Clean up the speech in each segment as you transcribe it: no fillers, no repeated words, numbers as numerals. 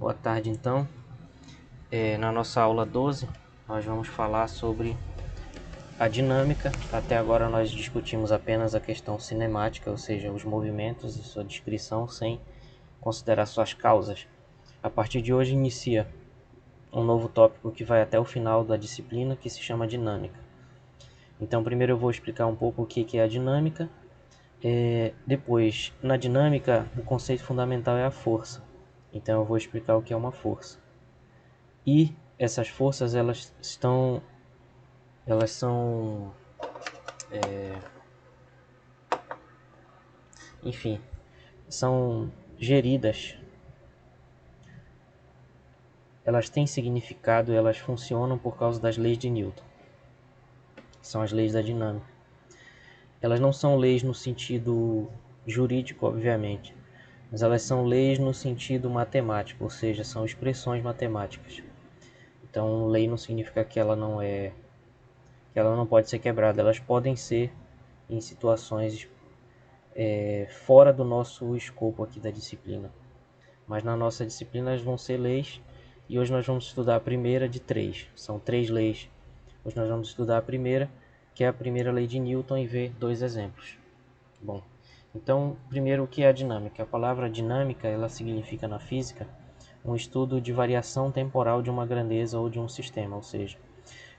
Boa tarde, então. Na nossa aula 12, nós vamos falar sobre a dinâmica. Até agora nós discutimos apenas a questão cinemática, ou seja, os movimentos e sua descrição sem considerar suas causas. A partir de hoje inicia um novo tópico que vai até o final da disciplina, que se chama dinâmica. Então, primeiro eu vou explicar um pouco o que é a dinâmica. Depois, na dinâmica, o conceito fundamental é a força. Então, eu vou explicar o que é uma força. E essas forças, enfim, são geridas. Elas têm significado, elas funcionam por causa das leis de Newton. São as leis da dinâmica. Elas não são leis no sentido jurídico, obviamente, mas elas são leis no sentido matemático, ou seja, são expressões matemáticas. Então, lei não significa que ela não pode ser quebrada. Elas podem ser em situações fora do nosso escopo aqui da disciplina. Mas na nossa disciplina elas vão ser leis, e hoje nós vamos estudar a primeira de três. São três leis. Hoje nós vamos estudar a primeira, que é a primeira lei de Newton, e ver dois exemplos. Bom, então, primeiro, o que é a dinâmica? A palavra dinâmica, ela significa na física um estudo de variação temporal de uma grandeza ou de um sistema, ou seja,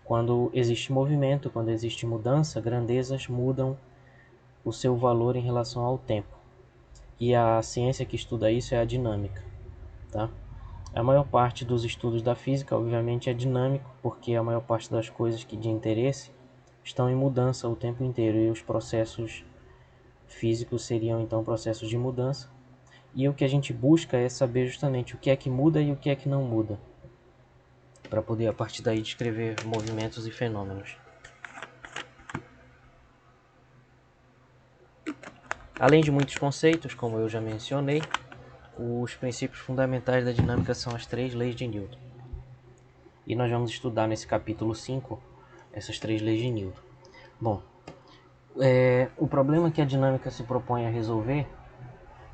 quando existe movimento, quando existe mudança, grandezas mudam o seu valor em relação ao tempo. E a ciência que estuda isso é a dinâmica, tá? A maior parte dos estudos da física, obviamente, é dinâmico, porque a maior parte das coisas que de interesse estão em mudança o tempo inteiro, e os processos físicos seriam então processos de mudança. E o que a gente busca é saber justamente o que é que muda e o que é que não muda, para poder a partir daí descrever movimentos e fenômenos. Além de muitos conceitos, como eu já mencionei, os princípios fundamentais da dinâmica são as três leis de Newton. E nós vamos estudar nesse capítulo 5 essas três leis de Newton. Bom, o problema que a dinâmica se propõe a resolver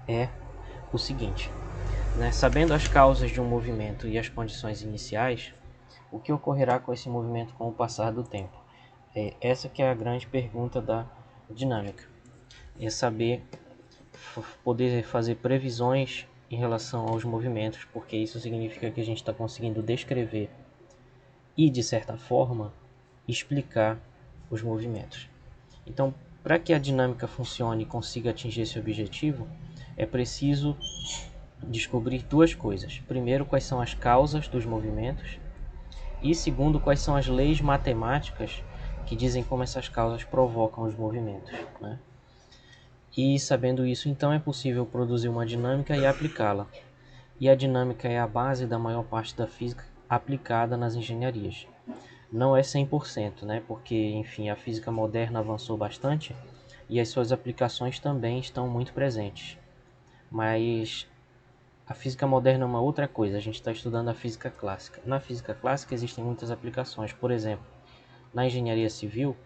é o seguinte, né? Sabendo as causas de um movimento e as condições iniciais, o que ocorrerá com esse movimento com o passar do tempo? Essa que é a grande pergunta da dinâmica. É saber poder fazer previsões em relação aos movimentos, porque isso significa que a gente está conseguindo descrever e, de certa forma, explicar os movimentos. Então, para que a dinâmica funcione e consiga atingir esse objetivo, é preciso descobrir duas coisas. Primeiro, quais são as causas dos movimentos, e segundo, quais são as leis matemáticas que dizem como essas causas provocam os movimentos, né? E sabendo isso, então, é possível produzir uma dinâmica e aplicá-la. E a dinâmica é a base da maior parte da física aplicada nas engenharias. Não é 100%, né? Porque, enfim, a física moderna avançou bastante e as suas aplicações também estão muito presentes. Mas a física moderna é uma outra coisa, a gente está estudando a física clássica. Na física clássica existem muitas aplicações, por exemplo, na engenharia civil,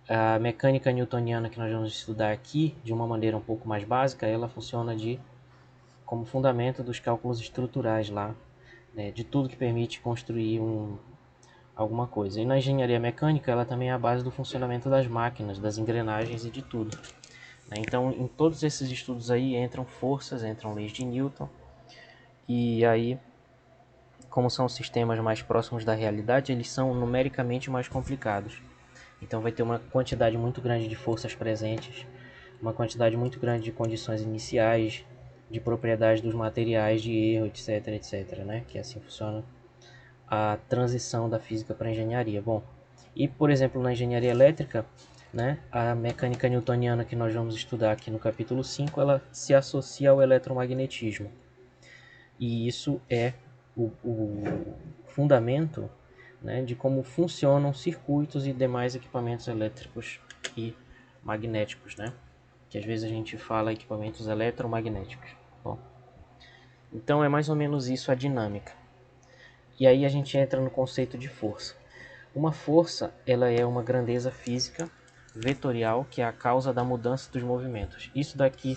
a mecânica newtoniana que nós vamos estudar aqui, de uma maneira um pouco mais básica, ela funciona como fundamento dos cálculos estruturais lá, né, de tudo que permite construir alguma coisa. E na engenharia mecânica, ela também é a base do funcionamento das máquinas, das engrenagens e de tudo, né? Então, em todos esses estudos aí entram forças, entram leis de Newton, e aí, como são sistemas mais próximos da realidade, eles são numericamente mais complicados. Então vai ter uma quantidade muito grande de forças presentes, uma quantidade muito grande de condições iniciais, de propriedades dos materiais, de erro, etc, etc, né? Que assim funciona a transição da física para a engenharia. Bom, e por exemplo, na engenharia elétrica, né, a mecânica newtoniana que nós vamos estudar aqui no capítulo 5, ela se associa ao eletromagnetismo. E isso é o fundamento, né, de como funcionam circuitos e demais equipamentos elétricos e magnéticos, né? Que às vezes a gente fala equipamentos eletromagnéticos. Bom, então é mais ou menos isso a dinâmica. E aí a gente entra no conceito de força. Uma força, ela é uma grandeza física vetorial que é a causa da mudança dos movimentos. Isso daqui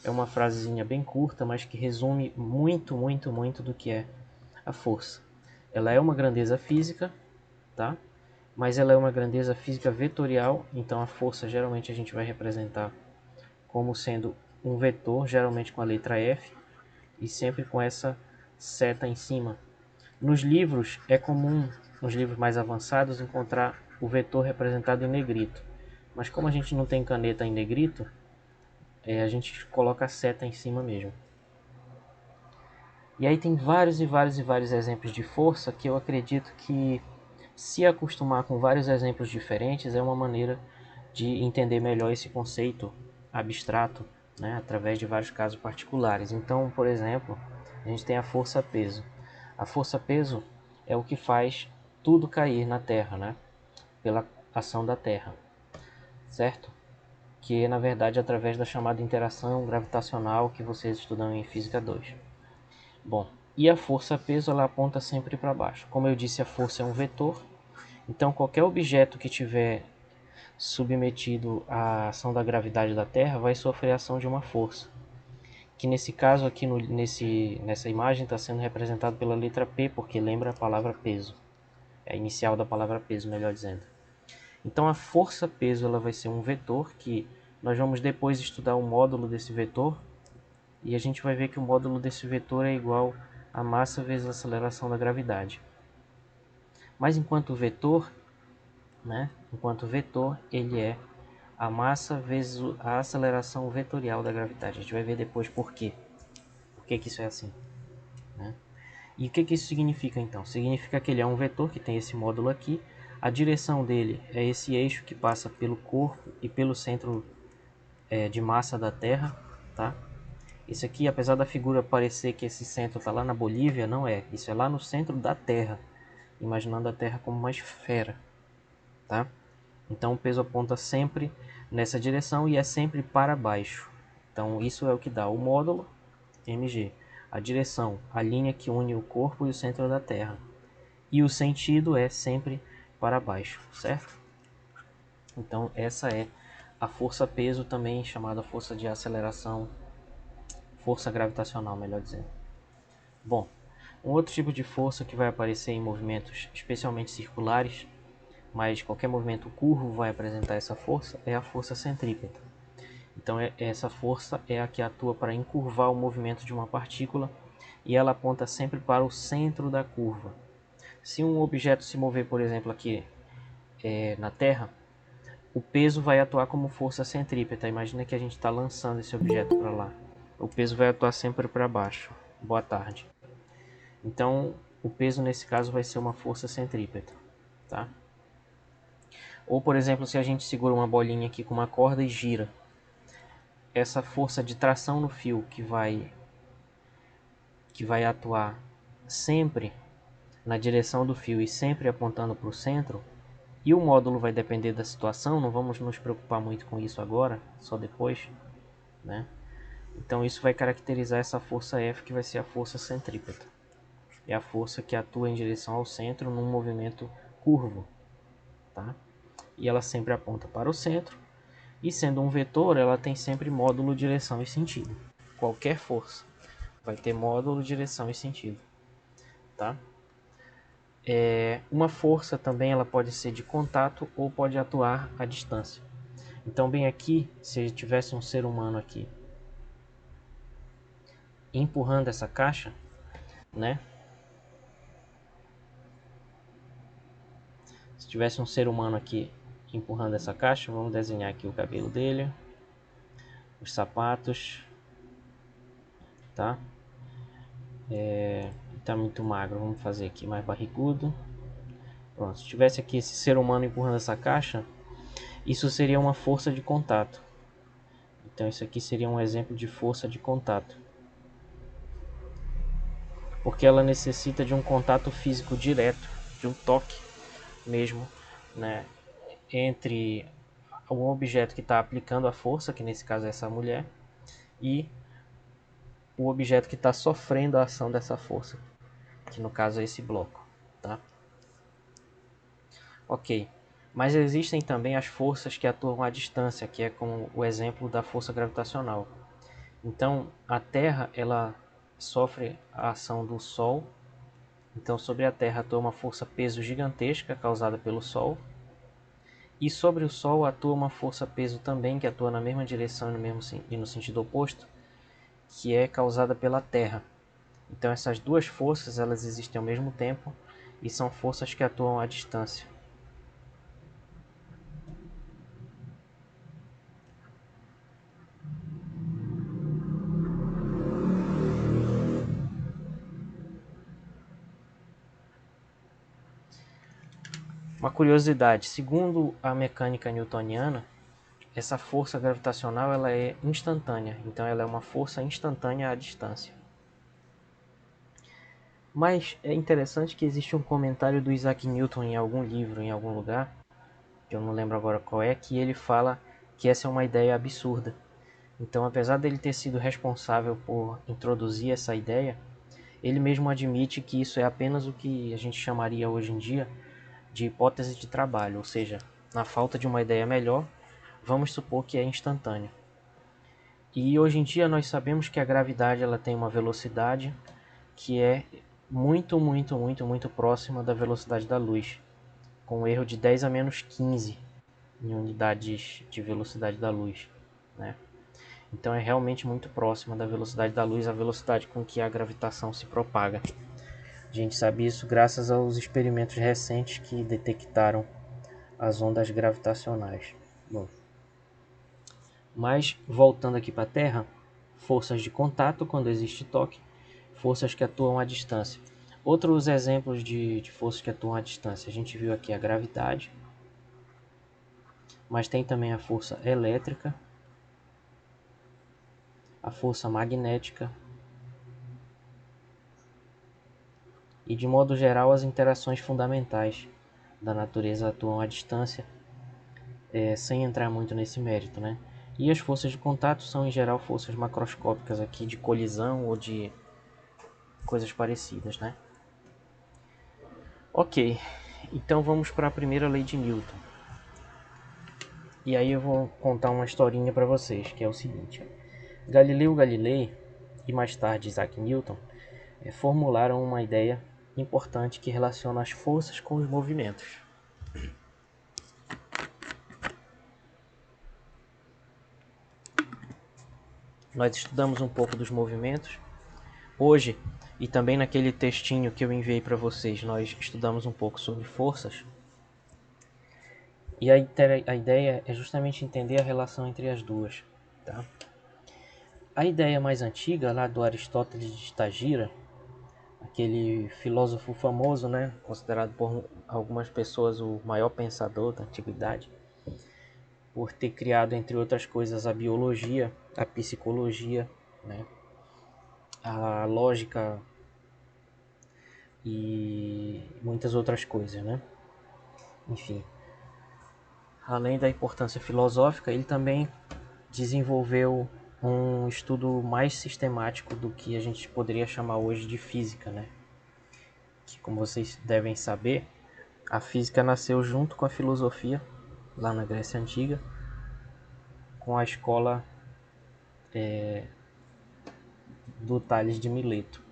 é uma frasezinha bem curta, mas que resume muito, muito, muito do que é a força. Ela é uma grandeza física, tá? Mas ela é uma grandeza física vetorial, então a força geralmente a gente vai representar como sendo um vetor, geralmente com a letra F, e sempre com essa seta em cima. Nos livros é comum, nos livros mais avançados, encontrar o vetor representado em negrito. Mas como a gente não tem caneta em negrito, a gente coloca a seta em cima mesmo. E aí tem vários e vários e vários exemplos de força que eu acredito que se acostumar com vários exemplos diferentes é uma maneira de entender melhor esse conceito abstrato, né, através de vários casos particulares. Então, por exemplo, a gente tem a força-peso. A força-peso é o que faz tudo cair na Terra, né, pela ação da Terra, certo? Que na verdade é através da chamada interação gravitacional que vocês estudam em Física 2. Bom, e a força-peso ela aponta sempre para baixo. Como eu disse, a força é um vetor, então qualquer objeto que tiver submetido à ação da gravidade da Terra vai sofrer a ação de uma força, que nesse caso aqui nessa imagem está sendo representado pela letra P, porque lembra a palavra peso, é a inicial da palavra peso, melhor dizendo. Então a força-peso ela vai ser um vetor que nós vamos depois estudar o módulo desse vetor, e a gente vai ver que o módulo desse vetor é igual a massa vezes a aceleração da gravidade. Mas enquanto vetor, ele é a massa vezes a aceleração vetorial da gravidade. A gente vai ver depois por quê. Por que isso é assim, né? E o que isso significa então? Significa que ele é um vetor que tem esse módulo aqui. A direção dele é esse eixo que passa pelo corpo e pelo centro de massa da Terra, tá? Isso aqui, apesar da figura parecer que esse centro está lá na Bolívia, não é. Isso é lá no centro da Terra, imaginando a Terra como uma esfera, tá? Então o peso aponta sempre nessa direção e é sempre para baixo. Então isso é o que dá o módulo mg. A direção, a linha que une o corpo e o centro da Terra. E o sentido é sempre para baixo, certo? Então essa é a força-peso, também chamada força de aceleração, força gravitacional, melhor dizendo. Bom, um outro tipo de força que vai aparecer em movimentos especialmente circulares, mas qualquer movimento curvo vai apresentar essa força, é a força centrípeta. Então essa força é a que atua para encurvar o movimento de uma partícula e ela aponta sempre para o centro da curva. Se um objeto se mover, por exemplo, aqui na Terra, o peso vai atuar como força centrípeta. Imagina que a gente está lançando esse objeto para lá. O peso vai atuar sempre para baixo. Boa tarde. Então, o peso nesse caso vai ser uma força centrípeta, tá? Ou, por exemplo, se a gente segura uma bolinha aqui com uma corda e gira, essa força de tração no fio que vai atuar sempre na direção do fio e sempre apontando para o centro, e o módulo vai depender da situação, não vamos nos preocupar muito com isso agora, só depois, né? Então isso vai caracterizar essa força F, que vai ser a força centrípeta. É a força que atua em direção ao centro num movimento curvo, tá? E ela sempre aponta para o centro, e sendo um vetor, ela tem sempre módulo, direção e sentido. Qualquer força vai ter módulo, direção e sentido, tá? Uma força também ela pode ser de contato ou pode atuar à distância. Então bem aqui, se tivesse um ser humano aqui empurrando essa caixa, né? Se tivesse um ser humano aqui empurrando essa caixa, vamos desenhar aqui o cabelo dele, os sapatos, tá? Tá muito magro, vamos fazer aqui mais barrigudo. Pronto, se tivesse aqui esse ser humano empurrando essa caixa, isso seria uma força de contato. Então isso aqui seria um exemplo de força de contato, porque ela necessita de um contato físico direto, de um toque mesmo, né, entre um objeto que está aplicando a força, que nesse caso é essa mulher, e o objeto que está sofrendo a ação dessa força, que no caso é esse bloco, tá? Ok, mas existem também as forças que atuam à distância, que é como o exemplo da força gravitacional. Então, a Terra ela sofre a ação do Sol. Então, sobre a Terra atua uma força-peso gigantesca causada pelo Sol. E sobre o Sol atua uma força-peso também que atua na mesma direção e no sentido oposto, que é causada pela Terra. Então, essas duas forças elas existem ao mesmo tempo e são forças que atuam à distância. Uma curiosidade, segundo a mecânica newtoniana, essa força gravitacional ela é instantânea, então ela é uma força instantânea à distância. Mas é interessante que existe um comentário do Isaac Newton em algum livro, em algum lugar, que eu não lembro agora qual é, que ele fala que essa é uma ideia absurda. Então, apesar dele ter sido responsável por introduzir essa ideia, ele mesmo admite que isso é apenas o que a gente chamaria hoje em dia de hipótese de trabalho, ou seja, na falta de uma ideia melhor, vamos supor que é instantâneo. E hoje em dia nós sabemos que a gravidade ela tem uma velocidade que é muito próxima da velocidade da luz, com um erro de 10 a menos 15 em unidades de velocidade da luz, né? Então é realmente muito próxima da velocidade da luz, a velocidade com que a gravitação se propaga. A gente sabe isso graças aos experimentos recentes que detectaram as ondas gravitacionais. Bom, mas voltando aqui para a Terra, forças de contato quando existe toque, forças que atuam à distância. Outros exemplos de forças que atuam à distância, a gente viu aqui a gravidade, mas tem também a força elétrica, a força magnética e, de modo geral, as interações fundamentais da natureza atuam à distância, sem entrar muito nesse mérito, né? E as forças de contato são, em geral, forças macroscópicas aqui de colisão ou de coisas parecidas, né? Ok, então vamos para a primeira lei de Newton. E aí eu vou contar uma historinha para vocês, que é o seguinte. Galileu Galilei e mais tarde Isaac Newton formularam uma ideia importante que relaciona as forças com os movimentos. Nós estudamos um pouco dos movimentos hoje e também naquele textinho que eu enviei para vocês, nós estudamos um pouco sobre forças. E a ideia é justamente entender a relação entre as duas, tá? A ideia mais antiga, lá do Aristóteles de Estagira, aquele filósofo famoso, né, considerado por algumas pessoas o maior pensador da antiguidade, por ter criado, entre outras coisas, a biologia, a psicologia, né, a lógica e muitas outras coisas, né? Enfim, além da importância filosófica, ele também desenvolveu um estudo mais sistemático do que a gente poderia chamar hoje de física, né? Que, como vocês devem saber, a física nasceu junto com a filosofia, lá na Grécia Antiga, com a escola do Tales de Mileto.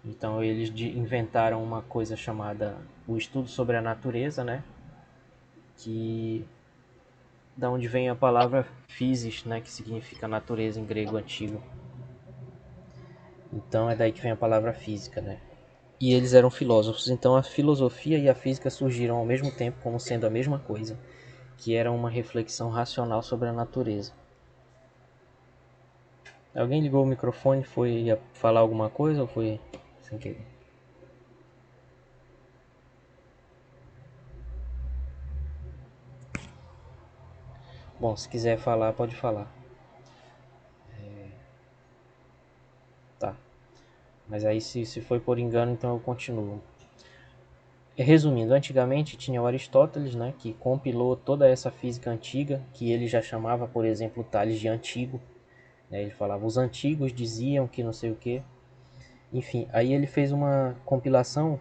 Então eles inventaram uma coisa chamada o estudo sobre a natureza, né? Que da onde vem a palavra physis, né? Que significa natureza em grego antigo. Então é daí que vem a palavra física, né? E eles eram filósofos, então a filosofia e a física surgiram ao mesmo tempo como sendo a mesma coisa, que era uma reflexão racional sobre a natureza. Alguém ligou o microfone, ia falar alguma coisa ou foi sem querer? Bom, se quiser falar, pode falar. Tá. Mas aí se foi por engano, então eu continuo. Resumindo, antigamente tinha o Aristóteles, né, que compilou toda essa física antiga, que ele já chamava, por exemplo, Tales de antigo. Né, ele falava, os antigos diziam que não sei o que. Enfim, aí ele fez uma compilação,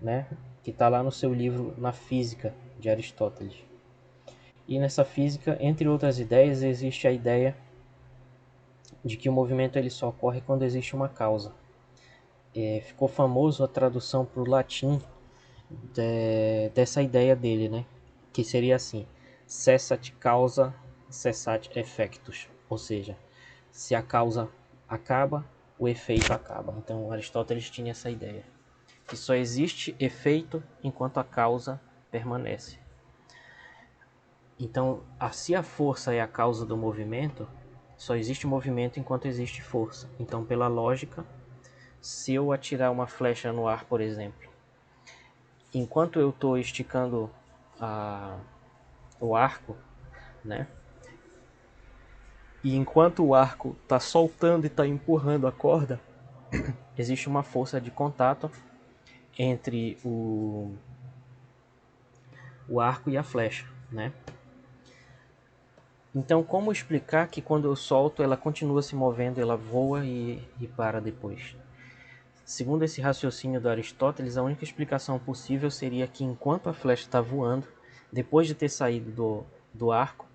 né, que está lá no seu livro Na Física, de Aristóteles. E nessa física, entre outras ideias, existe a ideia de que o movimento ele só ocorre quando existe uma causa. Ficou famoso a tradução para o latim dessa ideia dele, né? Que seria assim: cessat causa, cessat effectus, ou seja, se a causa acaba, o efeito acaba. Então Aristóteles tinha essa ideia, que só existe efeito enquanto a causa permanece. Então, se a força é a causa do movimento, só existe movimento enquanto existe força. Então, pela lógica, se eu atirar uma flecha no ar, por exemplo, enquanto eu estou esticando o arco, né? E enquanto o arco está soltando e está empurrando a corda, existe uma força de contato entre o arco e a flecha, né? Então, como explicar que quando eu solto, ela continua se movendo, ela voa e para depois? Segundo esse raciocínio do Aristóteles, a única explicação possível seria que enquanto a flecha está voando, depois de ter saído do arco,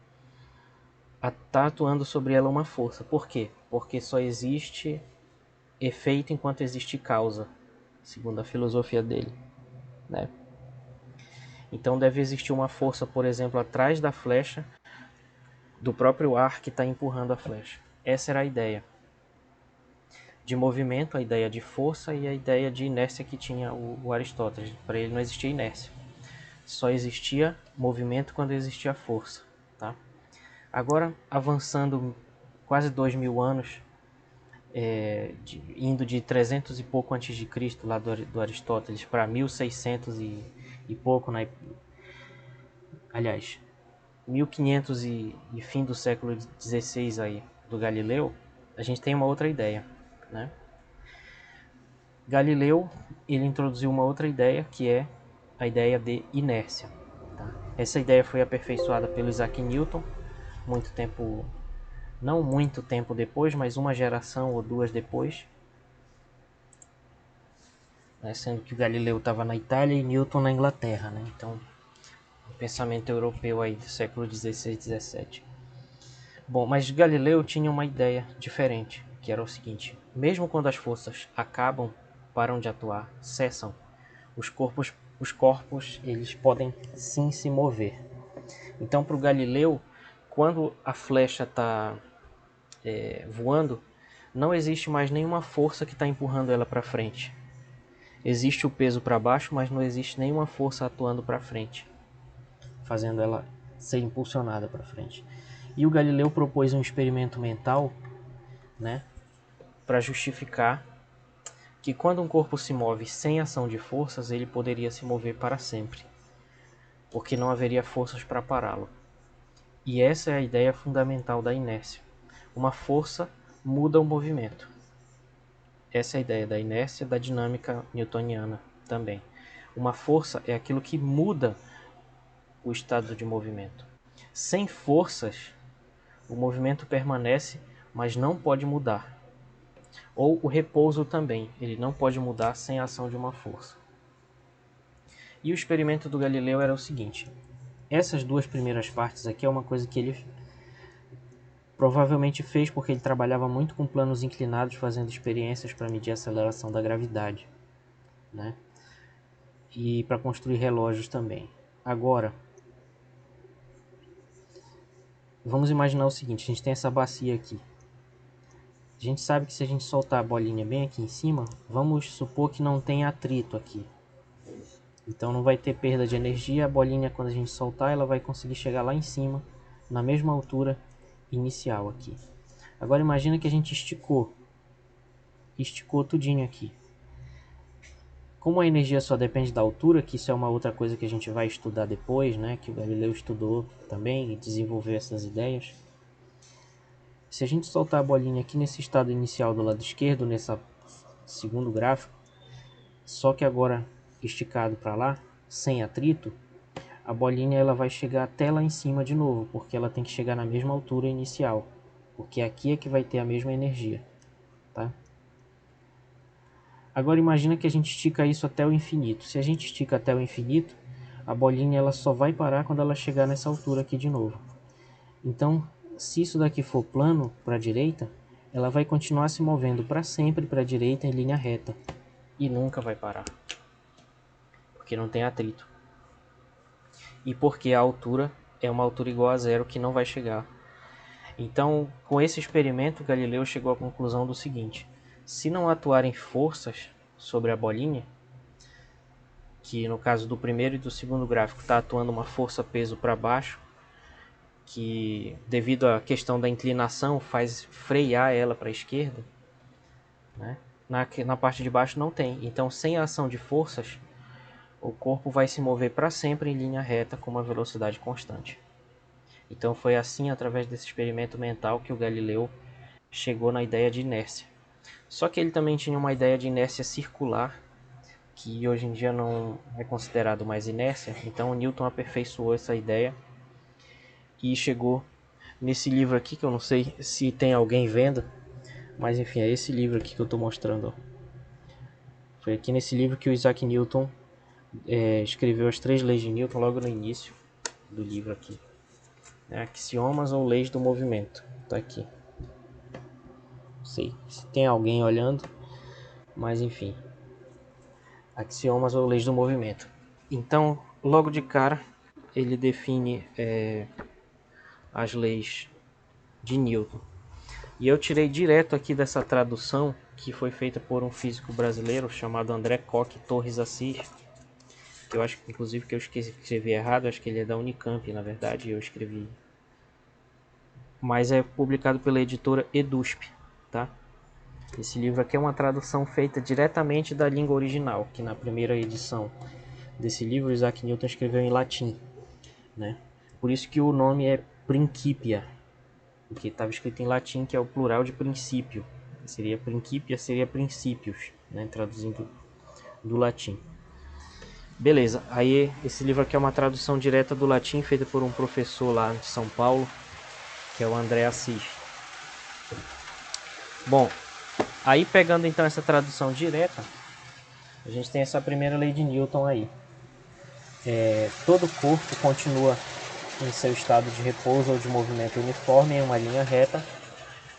está atuando sobre ela uma força. Por quê? Porque só existe efeito enquanto existe causa, segundo a filosofia dele, né? Então deve existir uma força, por exemplo, atrás da flecha, do próprio ar que está empurrando a flecha. Essa era a ideia de movimento, a ideia de força e a ideia de inércia que tinha o Aristóteles. Para ele não existia inércia, só existia movimento quando existia força, tá? Agora, avançando quase 2000 anos, indo de 300 e pouco antes de Cristo, lá do Aristóteles, para 1600 e pouco, né? Aliás, 1500 e fim do século XVI aí, do Galileu, a gente tem uma outra ideia, né? Galileu, ele introduziu uma outra ideia, que é a ideia de inércia. Tá? Essa ideia foi aperfeiçoada pelo Isaac Newton, muito tempo, não muito tempo depois, mas uma geração ou duas depois, né? Sendo que o Galileu estava na Itália e Newton na Inglaterra, né? Então, o pensamento europeu aí do século XVI e XVII. Bom, mas Galileu tinha uma ideia diferente, que era o seguinte: mesmo quando as forças acabam, param de atuar, cessam, os corpos eles podem sim se mover. Então, para o Galileu, quando a flecha está voando, não existe mais nenhuma força que está empurrando ela para frente. Existe o peso para baixo, mas não existe nenhuma força atuando para frente, fazendo ela ser impulsionada para frente. E o Galileu propôs um experimento mental, né, para justificar que quando um corpo se move sem ação de forças, ele poderia se mover para sempre, porque não haveria forças para pará-lo. E essa é a ideia fundamental da inércia. Uma força muda o movimento. Essa é a ideia da inércia, da dinâmica newtoniana também. Uma força é aquilo que muda o estado de movimento. Sem forças, o movimento permanece, mas não pode mudar. Ou o repouso também, ele não pode mudar sem a ação de uma força. E o experimento do Galileu era o seguinte: essas duas primeiras partes aqui é uma coisa que ele provavelmente fez porque ele trabalhava muito com planos inclinados, fazendo experiências para medir a aceleração da gravidade, né? E para construir relógios também. Agora, vamos imaginar o seguinte: a gente tem essa bacia aqui. A gente sabe que se a gente soltar a bolinha bem aqui em cima, vamos supor que não tem atrito aqui. Então não vai ter perda de energia, a bolinha quando a gente soltar, ela vai conseguir chegar lá em cima, na mesma altura inicial aqui. Agora imagina que a gente esticou tudinho aqui. Como a energia só depende da altura, que isso é uma outra coisa que a gente vai estudar depois, né, que o Galileu estudou também e desenvolveu essas ideias. Se a gente soltar a bolinha aqui nesse estado inicial do lado esquerdo, nesse segundo gráfico, só que agora esticado para lá, sem atrito, a bolinha ela vai chegar até lá em cima de novo, porque ela tem que chegar na mesma altura inicial, porque aqui é que vai ter a mesma energia, tá? Agora imagina que a gente estica isso até o infinito. Se a gente estica até o infinito, a bolinha ela só vai parar quando ela chegar nessa altura aqui de novo. Então, se isso daqui for plano para a direita, ela vai continuar se movendo para sempre para a direita em linha reta e nunca vai parar, porque não tem atrito. E porque a altura é uma altura igual a zero que não vai chegar. Então, com esse experimento, Galileu chegou à conclusão do seguinte: se não atuarem forças sobre a bolinha, que no caso do primeiro e do segundo gráfico está atuando uma força-peso para baixo, que devido à questão da inclinação faz frear ela para a esquerda, né? Na parte de baixo não tem. Então, sem a ação de forças, o corpo vai se mover para sempre em linha reta com uma velocidade constante. Então foi assim, através desse experimento mental, que o Galileu chegou na ideia de inércia. Só que ele também tinha uma ideia de inércia circular, que hoje em dia não é considerado mais inércia. Então o Newton aperfeiçoou essa ideia e chegou nesse livro aqui, que eu não sei se tem alguém vendo, mas enfim, é esse livro aqui que eu estou mostrando. Foi aqui nesse livro que o Isaac Newton escreveu as 3 leis de Newton logo no início do livro aqui. Axiomas ou leis do movimento. Tá aqui. Não sei se tem alguém olhando, mas enfim. Axiomas ou leis do movimento. Então, logo de cara, ele define as leis de Newton. E eu tirei direto aqui dessa tradução, que foi feita por um físico brasileiro chamado André Coque Torres Assis, que eu acho que inclusive que eu escrevi errado, acho que ele é da Unicamp, na verdade, eu escrevi. Mas é publicado pela editora EDUSP, tá? Esse livro aqui é uma tradução feita diretamente da língua original, que na primeira edição desse livro Isaac Newton escreveu em latim, né? Por isso que o nome é Principia, porque estava escrito em latim, que é o plural de princípio. Seria Principia, seria princípios, né? Traduzindo do latim. Beleza, aí esse livro aqui é uma tradução direta do latim, feita por um professor lá de São Paulo, que é o André Assis. Bom, aí pegando então essa tradução direta, a gente tem essa primeira lei de Newton aí. Todo corpo continua em seu estado de repouso ou de movimento uniforme em uma linha reta,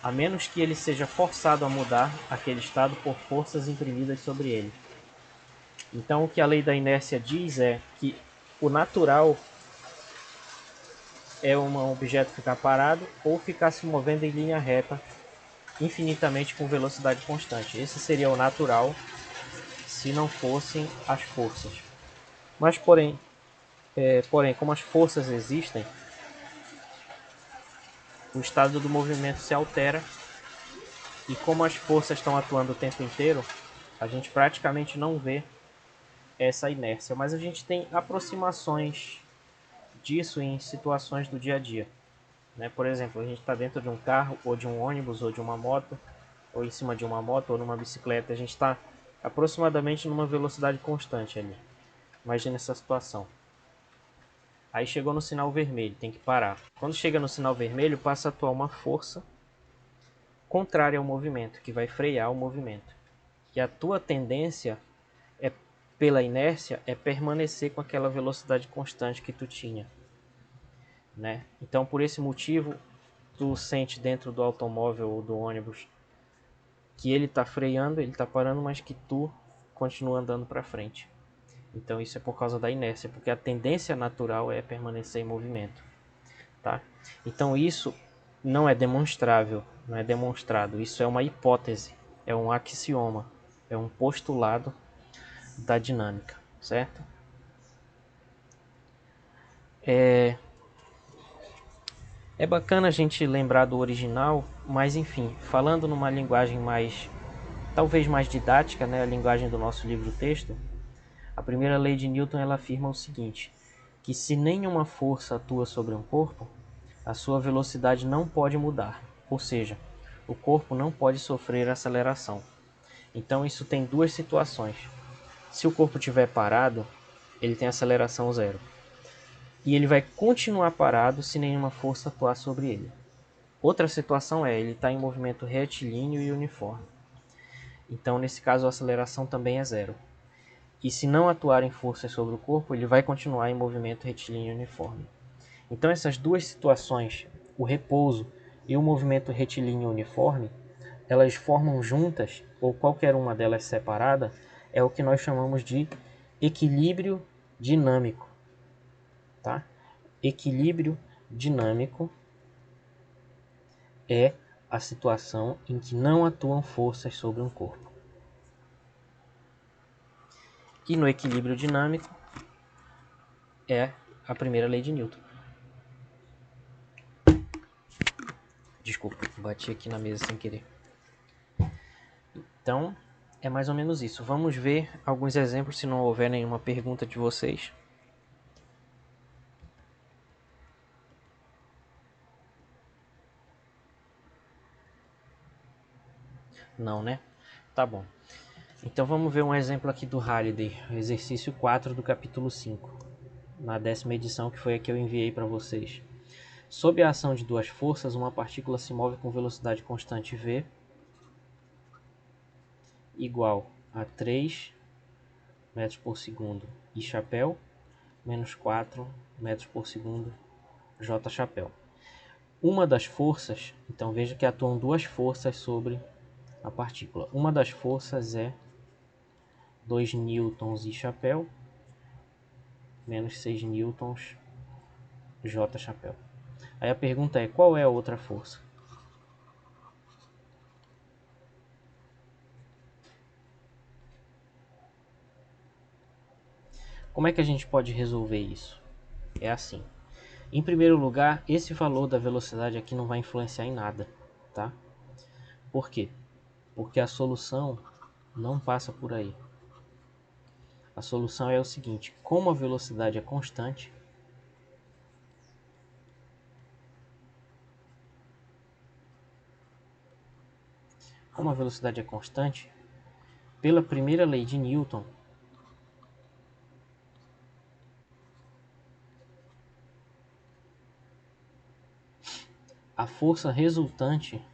a menos que ele seja forçado a mudar aquele estado por forças imprimidas sobre ele. Então o que a lei da inércia diz é que o natural é um objeto ficar parado ou ficar se movendo em linha reta infinitamente com velocidade constante. Esse seria o natural se não fossem as forças. Mas porém, como as forças existem, o estado do movimento se altera e como as forças estão atuando o tempo inteiro, a gente praticamente não vê essa inércia, mas a gente tem aproximações disso em situações do dia a dia, né? Por exemplo, a gente está dentro de um carro ou de um ônibus ou de uma moto, ou em cima de uma moto ou numa bicicleta, a gente está aproximadamente numa velocidade constante ali. Imagina essa situação. Aí chegou no sinal vermelho, tem que parar. Quando chega no sinal vermelho, passa a atuar uma força contrária ao movimento, que vai frear o movimento. E a tua tendência pela inércia é permanecer com aquela velocidade constante que tu tinha, né? Então por esse motivo tu sente dentro do automóvel ou do ônibus que ele está freando, ele está parando, mas que tu continua andando para frente. Então isso é por causa da inércia, porque a tendência natural é permanecer em movimento, tá? Então isso não é demonstrável, não é demonstrado, isso é uma hipótese, é um axioma, é um postulado da dinâmica, certo? É bacana a gente lembrar do original, mas enfim, falando numa linguagem talvez mais didática, né, a linguagem do nosso livro-texto, a primeira lei de Newton ela afirma o seguinte, que se nenhuma força atua sobre um corpo, a sua velocidade não pode mudar, ou seja, o corpo não pode sofrer aceleração. Então isso tem duas situações. Se o corpo estiver parado, ele tem aceleração zero. E ele vai continuar parado se nenhuma força atuar sobre ele. Outra situação é, ele está em movimento retilíneo e uniforme. Então, nesse caso, a aceleração também é zero. E se não atuarem forças sobre o corpo, ele vai continuar em movimento retilíneo e uniforme. Então, essas duas situações, o repouso e o movimento retilíneo e uniforme, elas formam juntas, ou qualquer uma delas separada, é o que nós chamamos de equilíbrio dinâmico, tá? Equilíbrio dinâmico é a situação em que não atuam forças sobre um corpo. E no equilíbrio dinâmico é a primeira lei de Newton. Desculpa, bati aqui na mesa sem querer. Então, é mais ou menos isso. Vamos ver alguns exemplos, se não houver nenhuma pergunta de vocês. Não, né? Tá bom. Então vamos ver um exemplo aqui do Halliday, exercício 4 do capítulo 5, na 10ª edição, que foi a que eu enviei para vocês. Sob a ação de duas forças, uma partícula se move com velocidade constante v igual a 3 metros por segundo I chapéu, menos 4 metros por segundo J chapéu. Uma das forças, então veja que atuam duas forças sobre a partícula. Uma das forças é 2 newtons I chapéu, menos 6 newtons J chapéu. Aí a pergunta é, qual é a outra força? Como é que a gente pode resolver isso? É assim. Em primeiro lugar, esse valor da velocidade aqui não vai influenciar em nada, tá? Por quê? Porque a solução não passa por aí. A solução é o seguinte, como a velocidade é constante, pela primeira lei de Newton, a força resultante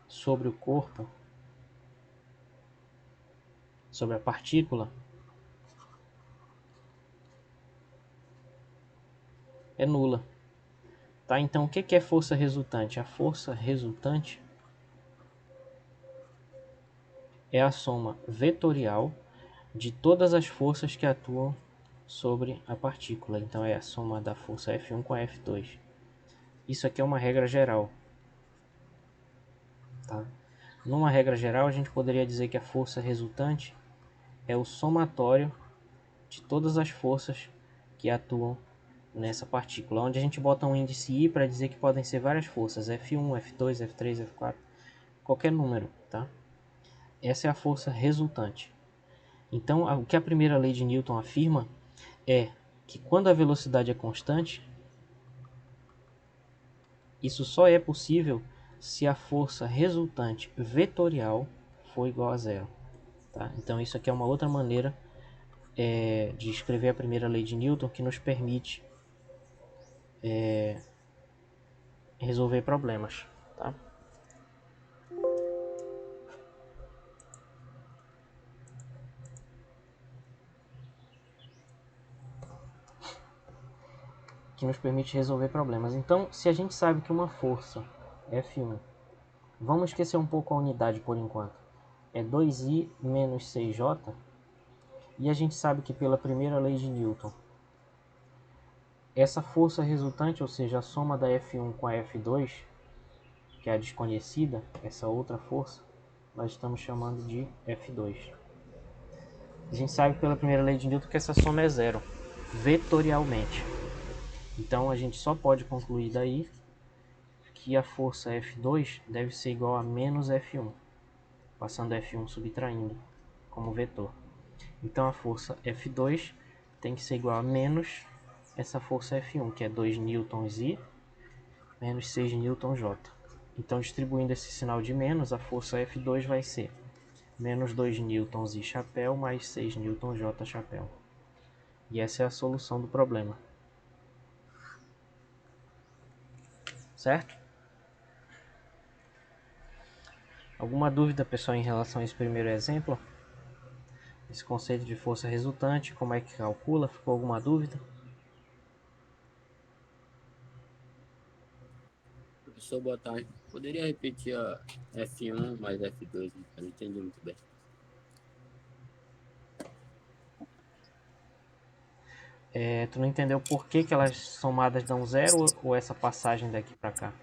sobre o corpo, sobre a partícula, é nula. Tá? Então, o que é força resultante? A força resultante é a soma vetorial de todas as forças que atuam sobre a partícula. Então, é a soma da força F1 com a F2. Isso aqui é uma regra geral. Tá? Numa regra geral, a gente poderia dizer que a força resultante é o somatório de todas as forças que atuam nessa partícula, onde a gente bota um índice I para dizer que podem ser várias forças, F1, F2, F3, F4, qualquer número, tá? Essa é a força resultante. Então, o que a primeira lei de Newton afirma é que quando a velocidade é constante, isso só é possível se a força resultante vetorial for igual a zero. Tá? Então, isso aqui é uma outra maneira de escrever a primeira lei de Newton que nos permite resolver problemas. Tá? Que nos permite resolver problemas. Então, se a gente sabe que uma força F1, vamos esquecer um pouco a unidade por enquanto, é 2i menos 6j, e a gente sabe que pela primeira lei de Newton, essa força resultante, ou seja, a soma da F1 com a F2, que é a desconhecida, essa outra força, nós estamos chamando de F2. A gente sabe pela primeira lei de Newton que essa soma é zero, vetorialmente. Então a gente só pode concluir daí que a força F2 deve ser igual a menos F1, passando F1 subtraindo como vetor. Então a força F2 tem que ser igual a menos essa força F1, que é 2 newtons I menos 6 newtons J. Então, distribuindo esse sinal de menos, a força F2 vai ser menos 2 newtons I chapéu mais 6 newtons J chapéu. E essa é a solução do problema. Certo? Alguma dúvida, pessoal, em relação a esse primeiro exemplo? Esse conceito de força resultante, como é que calcula? Ficou alguma dúvida? Professor, boa tarde. Poderia repetir a F1 mais F2? Eu não entendi muito bem. Tu não entendeu por que, que elas somadas dão zero ou essa passagem daqui para cá?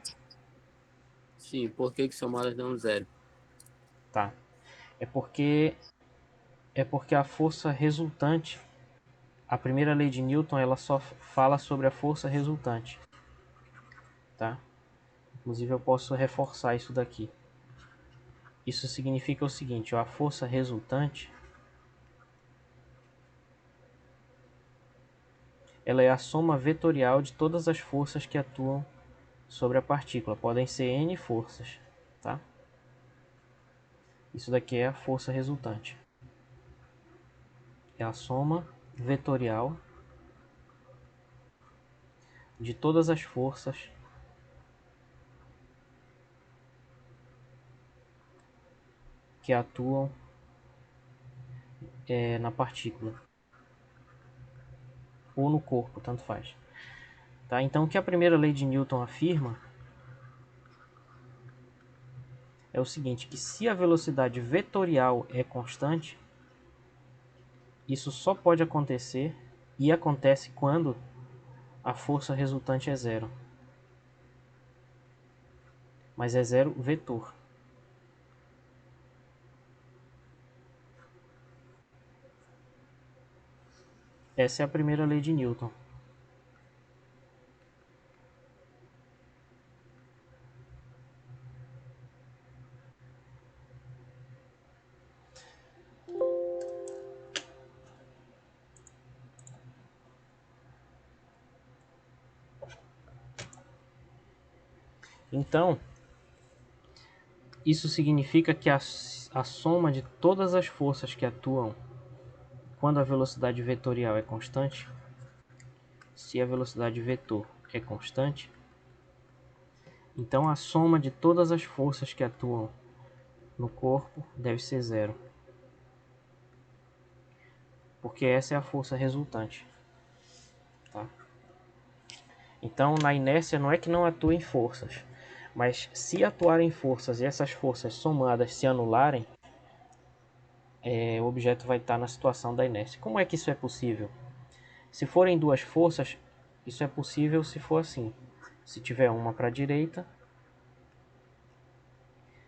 Sim, por que somadas dão zero? Tá. É porque a força resultante, a primeira lei de Newton, ela só fala sobre a força resultante, tá? Inclusive eu posso reforçar isso daqui. Isso significa o seguinte, ó, a força resultante, ela é a soma vetorial de todas as forças que atuam sobre a partícula. Podem ser N forças, tá? Isso daqui é a força resultante. É a soma vetorial de todas as forças que atuam na partícula ou no corpo, tanto faz. Tá? Então, o que a primeira lei de Newton afirma é o seguinte, que se a velocidade vetorial é constante, isso só pode acontecer e acontece quando a força resultante é zero. Mas é zero vetor. Essa é a primeira lei de Newton. Então, isso significa que a soma de todas as forças que atuam quando a velocidade vetorial é constante, se a velocidade vetor é constante, então a soma de todas as forças que atuam no corpo deve ser zero. Porque essa é a força resultante. Tá? Então, na inércia não é que não atuem forças, mas se atuarem forças e essas forças somadas se anularem, o objeto vai estar na situação da inércia. Como é que isso é possível? Se forem duas forças, isso é possível se for assim. Se tiver uma para a direita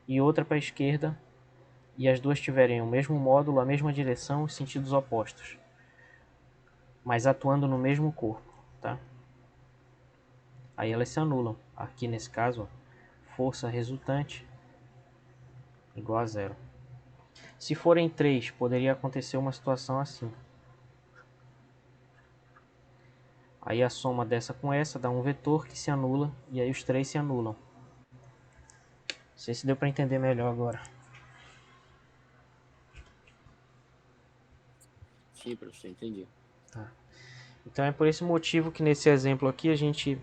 e outra para a esquerda, e as duas tiverem o mesmo módulo, a mesma direção, os sentidos opostos, mas atuando no mesmo corpo, tá? Aí elas se anulam. Aqui nesse caso, força resultante igual a zero. Se forem 3, poderia acontecer uma situação assim. Aí a soma dessa com essa dá um vetor que se anula e aí os 3 se anulam. Não sei se deu para entender melhor agora. Sim, professor, entendi. Tá. Então é por esse motivo que nesse exemplo aqui a gente...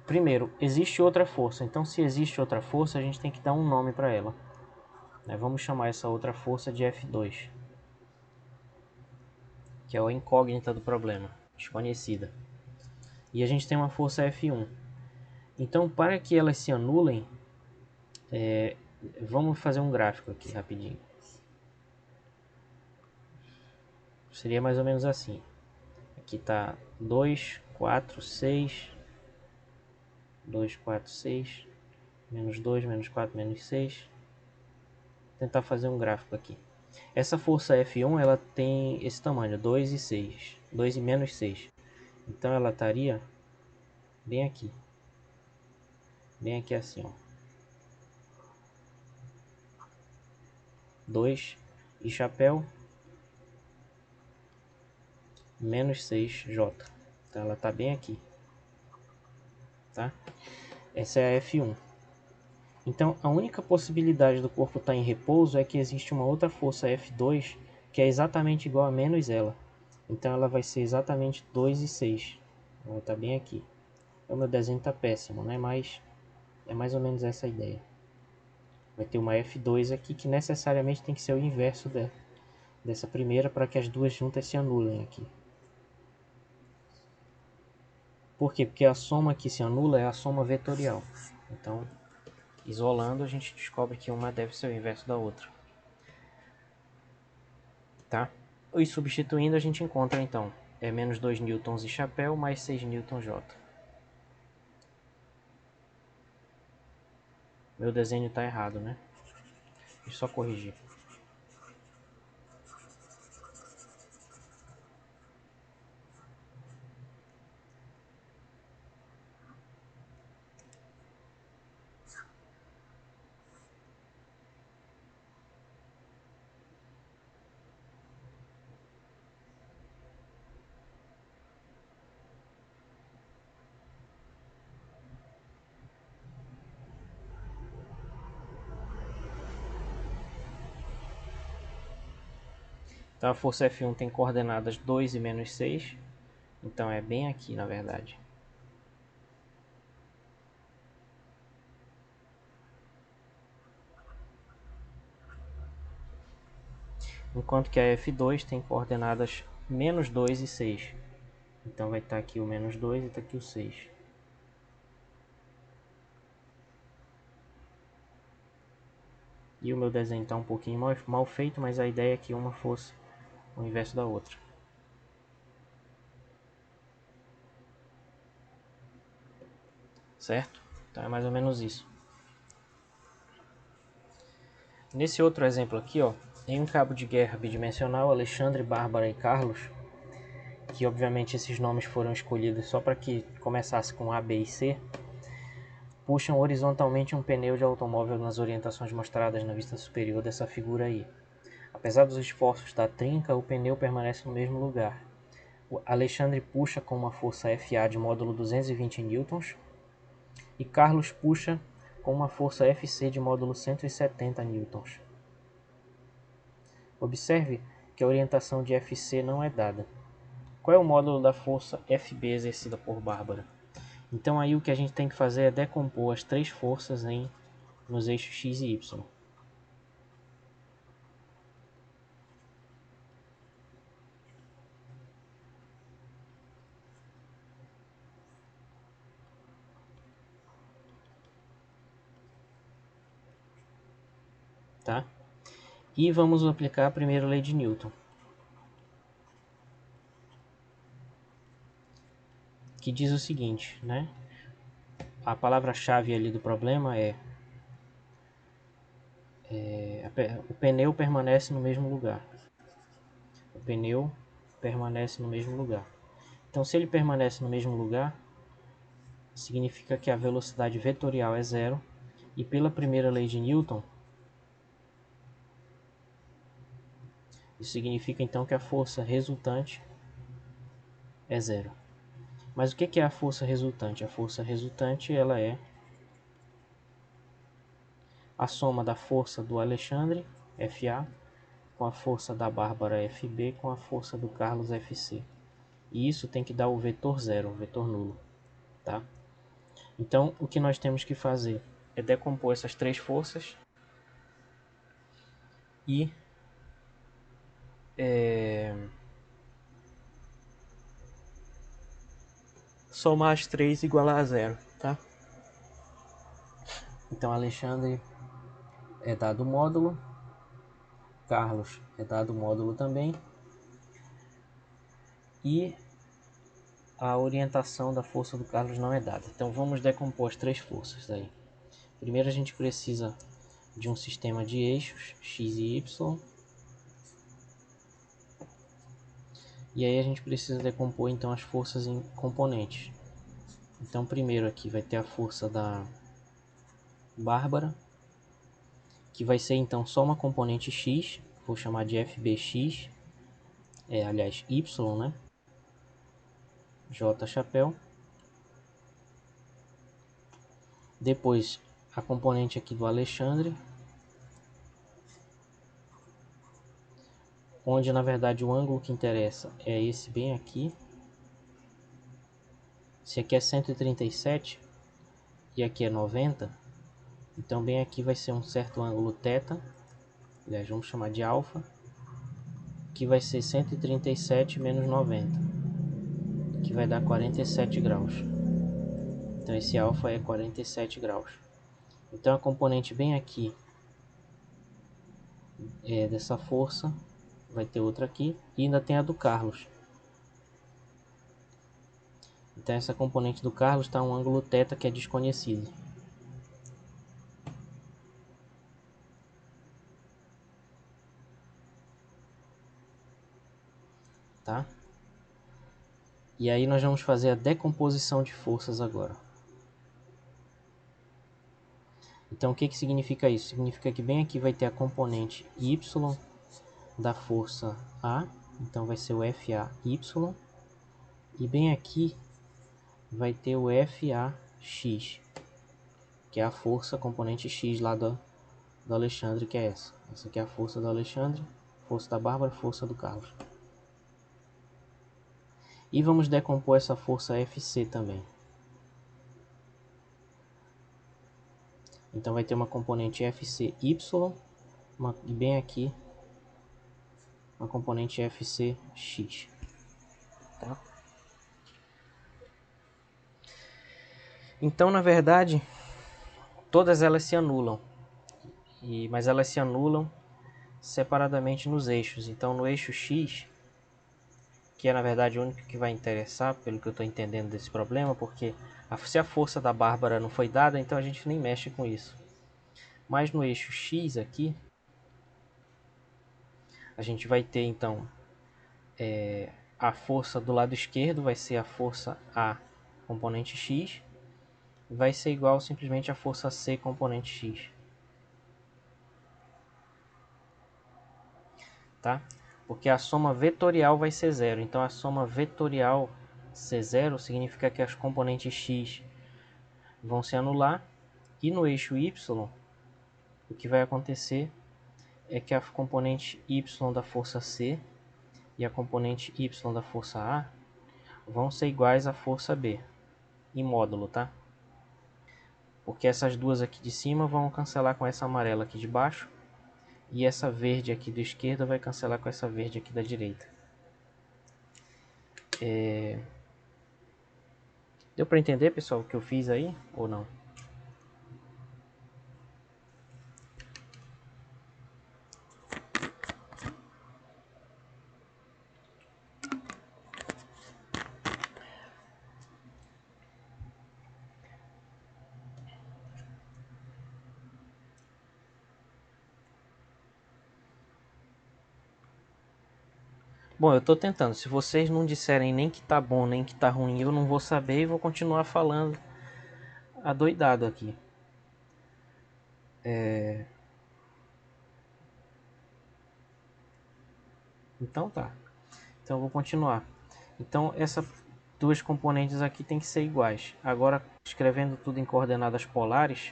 Primeiro, existe outra força. Então se existe outra força, a gente tem que dar um nome para ela. Vamos chamar essa outra força de F2. Que é a incógnita do problema, desconhecida. E a gente tem uma força F1. Então, para que elas se anulem, vamos fazer um gráfico aqui rapidinho. Seria mais ou menos assim. Aqui está 2, 4, 6. 2, 4, 6. Menos 2, menos 4, menos 6. Vou tentar fazer um gráfico aqui. Essa força F1 ela tem esse tamanho, 2 e 6. 2 e menos 6. Então ela estaria bem aqui. Bem aqui assim, ó. 2 e chapéu menos 6J. Então ela está bem aqui. Tá? Essa é a F1. Então a única possibilidade do corpo estar em repouso é que existe uma outra força F2 que é exatamente igual a menos ela. Então ela vai ser exatamente 2 e 6. Ela está bem aqui. O meu desenho está péssimo, né? Mas é mais ou menos essa a ideia. Vai ter uma F2 aqui que necessariamente tem que ser o inverso dessa primeira para que as duas juntas se anulem aqui. Por quê? Porque a soma que se anula é a soma vetorial. Então, isolando, a gente descobre que uma deve ser o inverso da outra. Tá? E substituindo, a gente encontra, então, menos 2 newtons e chapéu, mais 6 newtons J. Meu desenho está errado, né? Deixa eu só corrigir. Então a força F1 tem coordenadas 2 e menos 6. Então é bem aqui, na verdade. Enquanto que a F2 tem coordenadas menos 2 e 6. Então vai estar aqui o menos 2 e está aqui o 6. E o meu desenho está um pouquinho mal feito, mas a ideia é que uma fosse o inverso da outra. Certo? Então é mais ou menos isso. Nesse outro exemplo aqui, ó, em um cabo de guerra bidimensional, Alexandre, Bárbara e Carlos, que obviamente esses nomes foram escolhidos só para que começasse com A, B e C, puxam horizontalmente um pneu de automóvel nas orientações mostradas na vista superior dessa figura aí. Apesar dos esforços da trinca, o pneu permanece no mesmo lugar. O Alexandre puxa com uma força FA de módulo 220 newtons e Carlos puxa com uma força FC de módulo 170 newtons. Observe que a orientação de FC não é dada. Qual é o módulo da força FB exercida por Bárbara? Então aí o que a gente tem que fazer é decompor as três forças nos eixos x e y. Tá? E vamos aplicar a primeira lei de Newton, que diz o seguinte, né? A palavra-chave ali do problema o pneu permanece no mesmo lugar. O pneu permanece no mesmo lugar. Então, se ele permanece no mesmo lugar, significa que a velocidade vetorial é zero. E pela primeira lei de Newton, isso significa então que a força resultante é zero. Mas o que é a força resultante? A força resultante ela é a soma da força do Alexandre, FA, com a força da Bárbara, FB, com a força do Carlos, FC. E isso tem que dar o vetor zero, o vetor nulo. Tá? Então, o que nós temos que fazer é decompor essas três forças e somar as três e igualar a zero. Tá? Então, Alexandre é dado o módulo, Carlos é dado o módulo também, e a orientação da força do Carlos não é dada. Então vamos decompor as três forças aí. Primeiro a gente precisa de um sistema de eixos x e y. E aí a gente precisa decompor então as forças em componentes. Então primeiro aqui vai ter a força da Bárbara, que vai ser então só uma componente x, vou chamar de FBX, aliás y, né? J chapéu. Depois a componente aqui do Alexandre, onde na verdade o ângulo que interessa é esse bem aqui. Se aqui é 137 e aqui é 90, então bem aqui vai ser um certo ângulo θ, aliás, vamos chamar de alfa, que vai ser 137 menos 90, que vai dar 47 graus. Então esse alfa é 47 graus. Então a componente bem aqui dessa força vai ter outra aqui, e ainda tem a do Carlos. Então essa componente do Carlos está um ângulo θ que é desconhecido. Tá? E aí nós vamos fazer a decomposição de forças agora. Então o que significa isso? Significa que bem aqui vai ter a componente y da força A, então vai ser o FAY, e bem aqui vai ter o FAX, que é a força componente X lá do Alexandre, que é essa. Essa aqui é a força do Alexandre, força da Bárbara, força do Carlos. E vamos decompor essa força FC também. Então vai ter uma componente FCY, e bem aqui uma componente FCX. Tá? Então, na verdade, todas elas se anulam, mas elas se anulam separadamente nos eixos. Então, no eixo X, que é na verdade o único que vai interessar, pelo que eu estou entendendo desse problema, porque se a força da Bárbara não foi dada, então a gente nem mexe com isso. Mas no eixo X aqui, a gente vai ter então a força do lado esquerdo vai ser a força A componente X, vai ser igual simplesmente a força C componente X. Tá? Porque a soma vetorial vai ser zero. Então a soma vetorial ser zero significa que as componentes X vão se anular. E no eixo Y, o que vai acontecer é que a componente Y da força C e a componente Y da força A vão ser iguais à força B, em módulo, tá? Porque essas duas aqui de cima vão cancelar com essa amarela aqui de baixo, e essa verde aqui da esquerda vai cancelar com essa verde aqui da direita. Deu para entender, pessoal, o que eu fiz aí ou não? Bom, eu estou tentando. Se vocês não disserem nem que tá bom, nem que tá ruim, eu não vou saber e vou continuar falando adoidado aqui. Então tá. Então eu vou continuar. Então essas duas componentes aqui tem que ser iguais. Agora, escrevendo tudo em coordenadas polares,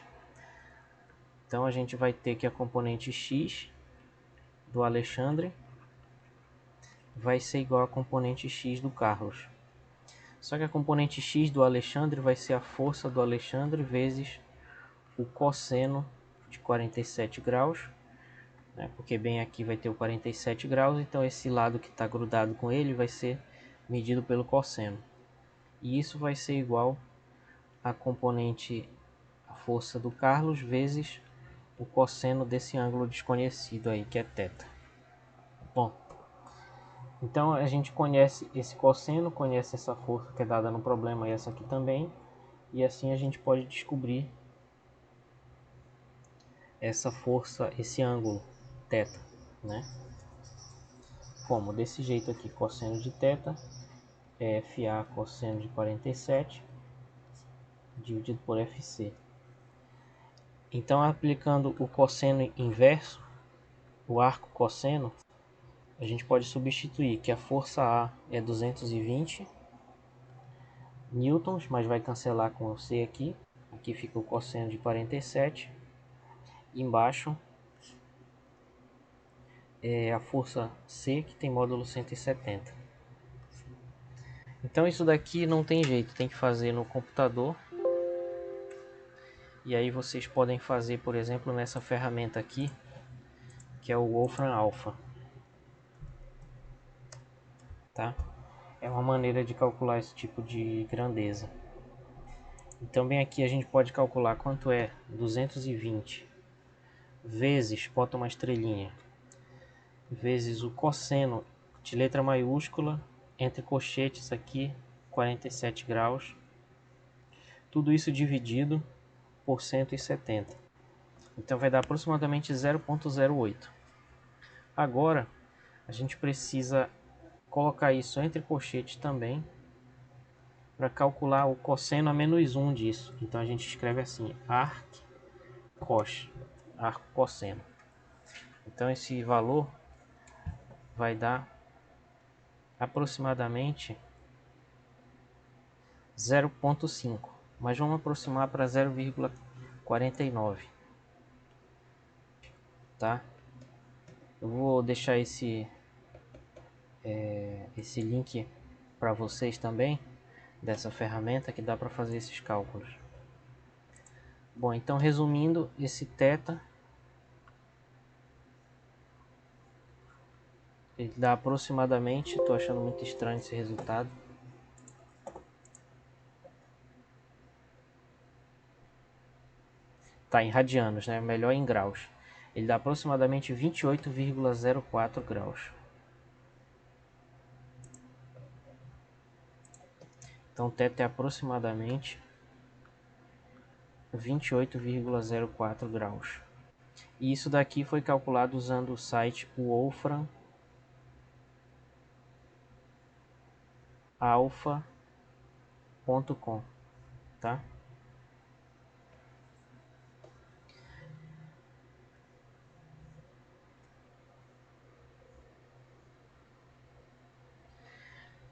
então a gente vai ter que a componente x do Alexandre vai ser igual à componente x do Carlos. Só que a componente x do Alexandre vai ser a força do Alexandre vezes o cosseno de 47 graus, né? Porque bem aqui vai ter o 47 graus, então esse lado que está grudado com ele vai ser medido pelo cosseno. E isso vai ser igual a componente, a força do Carlos vezes o cosseno desse ângulo desconhecido aí, que é θ. Bom, então a gente conhece esse cosseno, conhece essa força que é dada no problema e essa aqui também, e assim a gente pode descobrir essa força, esse ângulo θ, né? Como? Desse jeito aqui, cosseno de θ é FA cosseno de 47 dividido por FC. Então, aplicando o cosseno inverso, o arco cosseno, a gente pode substituir que a força A é 220 newtons, mas vai cancelar com o C aqui. Aqui fica o cosseno de 47. Embaixo é a força C, que tem módulo 170. Então isso daqui não tem jeito, tem que fazer no computador. E aí vocês podem fazer, por exemplo, nessa ferramenta aqui, que é o Wolfram Alpha. Tá? é uma maneira de calcular esse tipo de grandeza. Então bem aqui a gente pode calcular quanto é 220 vezes, bota uma estrelinha, vezes o cosseno de letra maiúscula, entre colchetes aqui, 47 graus. Tudo isso dividido por 170. Então vai dar aproximadamente 0,08. Agora a gente precisa colocar isso entre colchetes também para calcular o cosseno a menos 1 disso. Então a gente escreve assim, arc cos, arco cosseno. Então esse valor vai dar aproximadamente 0,5, mas vamos aproximar para 0,49, tá? Eu vou deixar esse link para vocês também, dessa ferramenta que dá para fazer esses cálculos. Bom, então resumindo, esse θ ele dá aproximadamente, estou achando muito estranho esse resultado, tá em radianos, né? Melhor em graus. Ele dá aproximadamente 28,04 graus. Então, θ é aproximadamente 28,04 graus. E isso daqui foi calculado usando o site Wolfram alpha.com, tá?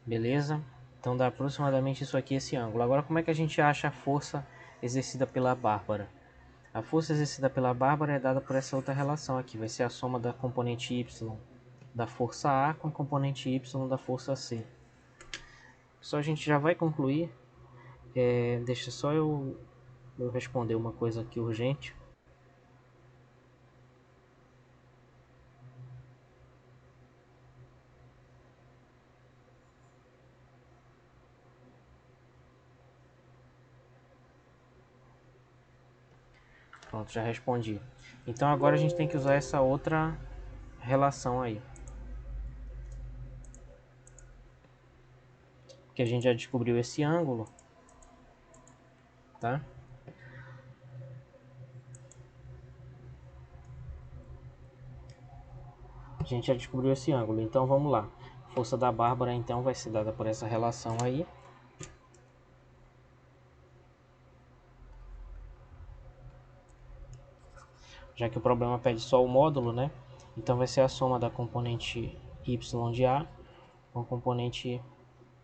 Beleza? Então dá aproximadamente isso aqui, esse ângulo. Agora, como é que a gente acha a força exercida pela Bárbara? A força exercida pela Bárbara é dada por essa outra relação aqui. Vai ser a soma da componente Y da força A com a componente Y da força C. Só a gente já vai concluir. Deixa só eu responder uma coisa aqui urgente. Pronto, já respondi. Então agora a gente tem que usar essa outra relação aí. Que a gente já descobriu esse ângulo, tá? A gente já descobriu esse ângulo, então vamos lá. A força da Bárbara então vai ser dada por essa relação aí. Já que o problema pede só o módulo, né? Então vai ser a soma da componente y de A com a componente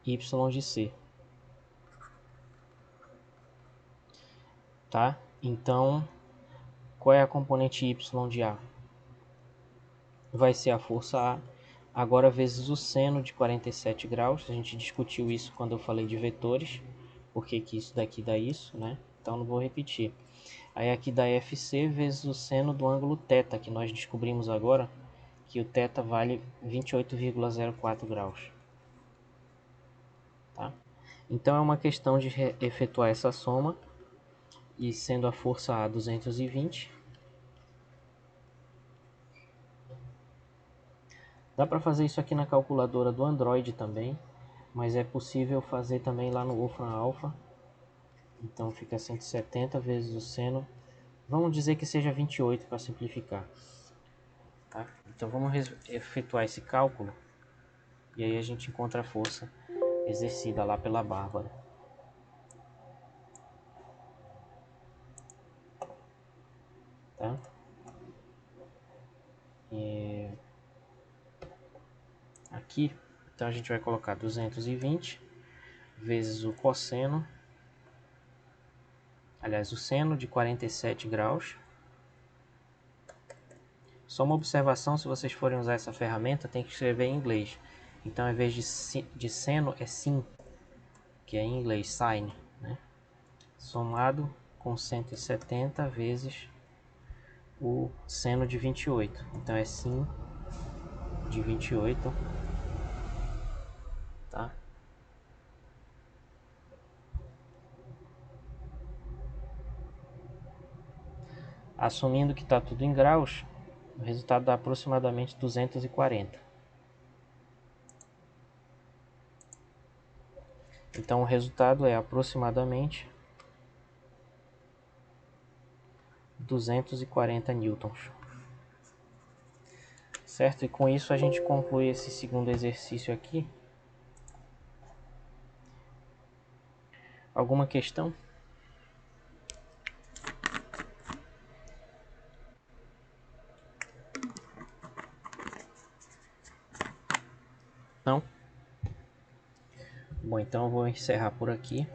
y de C. Tá? Então, qual é a componente y de A? Vai ser a força A, agora vezes o seno de 47 graus. A gente discutiu isso quando eu falei de vetores, porque que isso daqui dá isso, né? Então não vou repetir. Aí aqui dá FC vezes o seno do ângulo θ, que nós descobrimos agora, que o θ vale 28,04 graus. Tá? Então é uma questão de efetuar essa soma, e sendo a força A 220, dá para fazer isso aqui na calculadora do Android também, mas é possível fazer também lá no Wolfram Alpha. Então fica 170 vezes o seno, vamos dizer que seja 28 para simplificar. Tá? Então vamos efetuar esse cálculo, e aí a gente encontra a força exercida lá pela Bárbara. Tá? E aqui, então a gente vai colocar 220 vezes o cosseno, aliás, o seno de 47 graus. Só uma observação, se vocês forem usar essa ferramenta, tem que escrever em inglês. Então, ao invés de seno, é sin, que é em inglês, sine, né? Somado com 170 vezes o seno de 28. Então, é sin de 28, tá? Assumindo que está tudo em graus, o resultado dá aproximadamente 240. Então o resultado é aproximadamente 240 newtons. Certo? E com isso a gente conclui esse segundo exercício aqui. Alguma questão? Não? Bom, então eu vou encerrar por aqui.